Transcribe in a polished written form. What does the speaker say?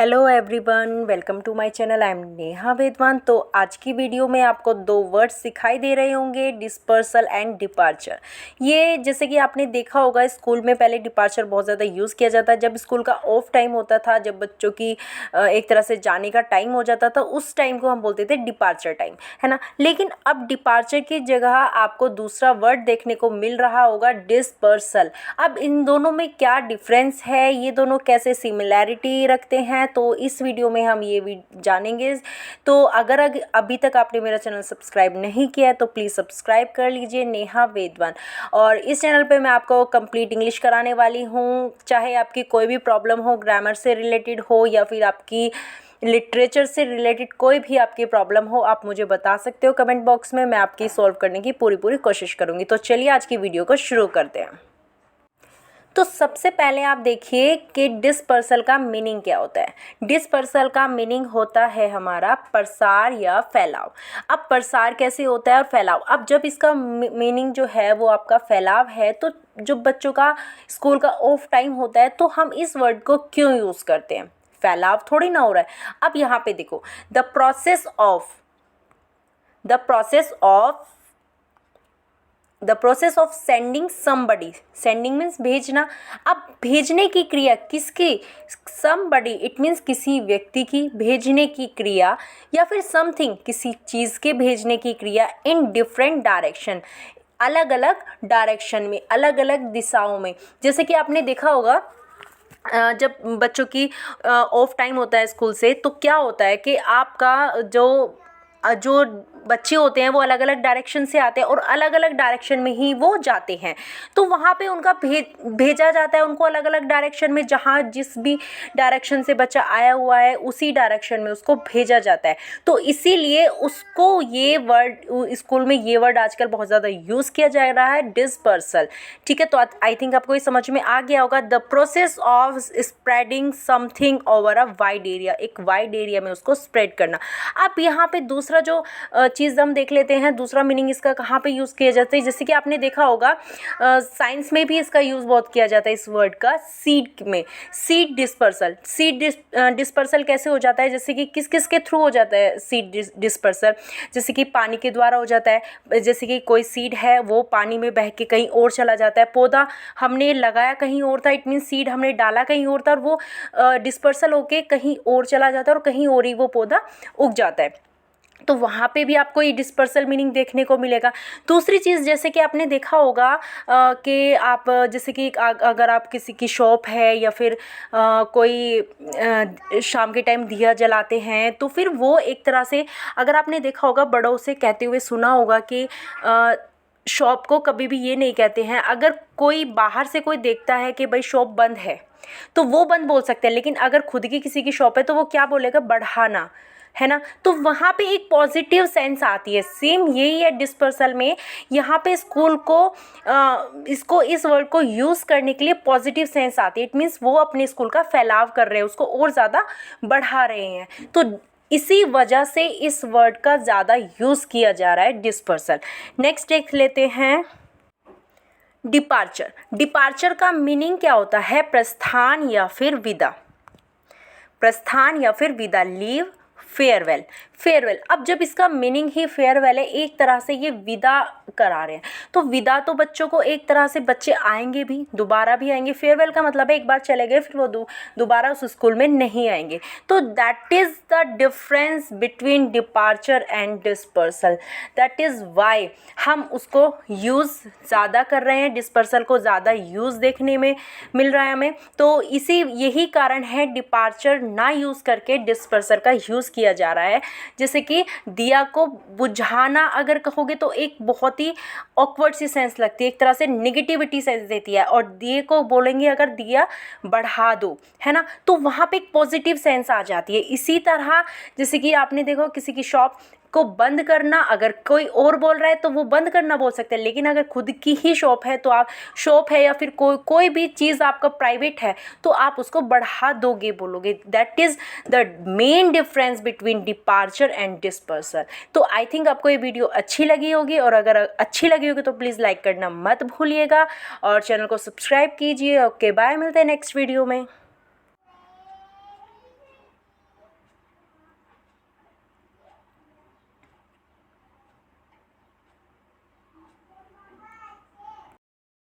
Hello everyone, welcome to my channel. I am Neha Vedwan. तो आज की वीडियो में आपको दो वर्ड्स दिखाई दे रहे होंगे, डिस्पर्सल एंड डिपार्चर। ये जैसे कि आपने देखा होगा, स्कूल में पहले डिपार्चर बहुत ज़्यादा यूज़ किया जाता है। जब स्कूल का ऑफ टाइम होता था, जब बच्चों की एक तरह से जाने का टाइम हो जाता था, उस टाइम को हम बोलते थे डिपार्चर टाइम, है ना। लेकिन अब डिपार्चर की जगह आपको दूसरा वर्ड देखने को मिल रहा होगा, डिस्पर्सल। अब इन दोनों में क्या डिफरेंस है, ये दोनों कैसे सिमिलैरिटी रखते हैं, तो इस वीडियो में हम ये भी जानेंगे। तो अगर अभी तक आपने मेरा चैनल सब्सक्राइब नहीं किया है तो प्लीज़ सब्सक्राइब कर लीजिए, नेहा वेदवान। और इस चैनल पे मैं आपको कंप्लीट इंग्लिश कराने वाली हूँ। चाहे आपकी कोई भी प्रॉब्लम हो, ग्रामर से रिलेटेड हो या फिर आपकी लिटरेचर से रिलेटेड कोई भी आपकी प्रॉब्लम हो, आप मुझे बता सकते हो कमेंट बॉक्स में। मैं आपकी सॉल्व करने की पूरी कोशिश करूँगी। तो चलिए आज की वीडियो को शुरू करते हैं। तो सबसे पहले आप देखिए कि डिस्पर्सल का मीनिंग क्या होता है। डिस्पर्सल का मीनिंग होता है हमारा प्रसार या फैलाव। अब प्रसार कैसे होता है और फैलाव, अब जब इसका मीनिंग जो है वो आपका फैलाव है, तो जो बच्चों का स्कूल का ऑफ टाइम होता है तो हम इस वर्ड को क्यों यूज़ करते हैं, फैलाव थोड़ी ना हो रहा है। अब यहाँ पे देखो, the process of sending somebody. Sending means भेजना। अब भेजने की क्रिया किसकी, समबडी इट मीन्स किसी व्यक्ति की भेजने की क्रिया, या फिर समथिंग किसी चीज़ के भेजने की क्रिया, इन डिफरेंट डायरेक्शन, अलग अलग डायरेक्शन में, अलग अलग दिशाओं में। जैसे कि आपने देखा होगा, जब बच्चों की ऑफ टाइम होता है स्कूल से, तो क्या होता है कि आपका जो बच्चे होते हैं वो अलग अलग डायरेक्शन से आते हैं और अलग अलग डायरेक्शन में ही वो जाते हैं। तो वहाँ पे उनका भेजा जाता है उनको अलग अलग डायरेक्शन में, जहाँ जिस भी डायरेक्शन से बच्चा आया हुआ है उसी डायरेक्शन में उसको भेजा जाता है। तो इसीलिए उसको ये वर्ड, स्कूल में ये वर्ड आजकल बहुत ज़्यादा यूज़ किया जा रहा है, डिस्पर्सल। ठीक है, तो आई थिंक आपको ये समझ में आ गया होगा। The process of spreading something over a wide area, एक वाइड एरिया में उसको स्प्रेड करना। अब यहाँ पे दूसरा जो चीज़ हम देख लेते हैं, दूसरा मीनिंग इसका कहाँ पे यूज़ किया जाता है। जैसे कि आपने देखा होगा, साइंस में भी इसका यूज़ बहुत किया जाता है, इस वर्ड का, सीड में। Seed dispersal. सीड डिस्पर्सल कैसे हो जाता है, जैसे कि किस किस के थ्रू हो जाता है सीड डिस्पर्सल। जैसे कि पानी के द्वारा हो जाता है। जैसे कि कोई सीड है वो पानी में बह के कहीं और चला जाता है। पौधा हमने लगाया कहीं और था, इट मीन सीड हमने डाला कहीं और था, और वो डिस्पर्सल होके कहीं और चला जाता है और कहीं और ही वो पौधा उग जाता है। तो वहाँ पे भी आपको ये डिस्पर्सल मीनिंग देखने को मिलेगा। दूसरी चीज़, जैसे कि आपने देखा होगा कि आप जैसे कि अगर आप किसी की शॉप है या फिर कोई शाम के टाइम दिया जलाते हैं, तो फिर वो एक तरह से, अगर आपने देखा होगा बड़ों से कहते हुए सुना होगा कि शॉप को कभी भी ये नहीं कहते हैं, अगर कोई बाहर से कोई देखता है कि भाई शॉप बंद है तो वो बंद बोल सकते हैं, लेकिन अगर खुद की किसी की शॉप है तो वो क्या बोलेगा, बढ़ाना, है ना। तो वहाँ पे एक पॉजिटिव सेंस आती है। सेम यही है डिस्पर्सल में। यहाँ पे स्कूल को इसको, इस वर्ड को यूज़ करने के लिए पॉजिटिव सेंस आती है। इट मीन्स वो अपने स्कूल का फैलाव कर रहे हैं, उसको और ज़्यादा बढ़ा रहे हैं। तो इसी वजह से इस वर्ड का ज़्यादा यूज़ किया जा रहा है, डिस्पर्सल। नेक्स्ट देख लेते हैं, डिपार्चर। डिपार्चर का मीनिंग क्या होता है, प्रस्थान या फिर विदा। प्रस्थान या फिर विदा, लीव, फेयरवेल। फेयरवेल, अब जब इसका मीनिंग ही फेयरवेल है, एक तरह से ये विदा करा रहे हैं। तो विदा तो बच्चों को एक तरह से, बच्चे आएंगे भी, दोबारा भी आएंगे। फेयरवेल का मतलब है एक बार चले गए फिर वो दोबारा उस स्कूल में नहीं आएंगे। तो that is the difference between departure and dispersal. That is why हम उसको यूज़ ज़्यादा कर रहे हैं, डिस्पर्सल को ज़्यादा यूज़ देखने में मिल रहा है हमें। तो यही कारण है डिपार्चर ना यूज़ करके डिस्पर्सल का यूज़ किया जा रहा है। जैसे कि दिया को बुझाना अगर कहोगे तो एक बहुत ही ऑकवर्ड सी सेंस लगती है, एक तरह से निगेटिविटी सेंस देती है। और दिए को बोलेंगे अगर दिया बढ़ा दो, है ना, तो वहाँ पे एक पॉजिटिव सेंस आ जाती है। इसी तरह जैसे कि आपने देखो किसी की शॉप को बंद करना, अगर कोई और बोल रहा है तो वो बंद करना बोल सकते हैं, लेकिन अगर खुद की ही शॉप है तो आप, शॉप है या फिर कोई भी चीज़ आपका प्राइवेट है तो आप उसको बढ़ा दोगे, बोलोगे। That is the main difference between departure and dispersal. तो आई थिंक आपको ये वीडियो अच्छी लगी होगी, और अगर अच्छी लगी होगी तो प्लीज़ लाइक करना मत भूलिएगा और चैनल को सब्सक्राइब कीजिए। ओके, बाय, मिलते हैं नेक्स्ट वीडियो में।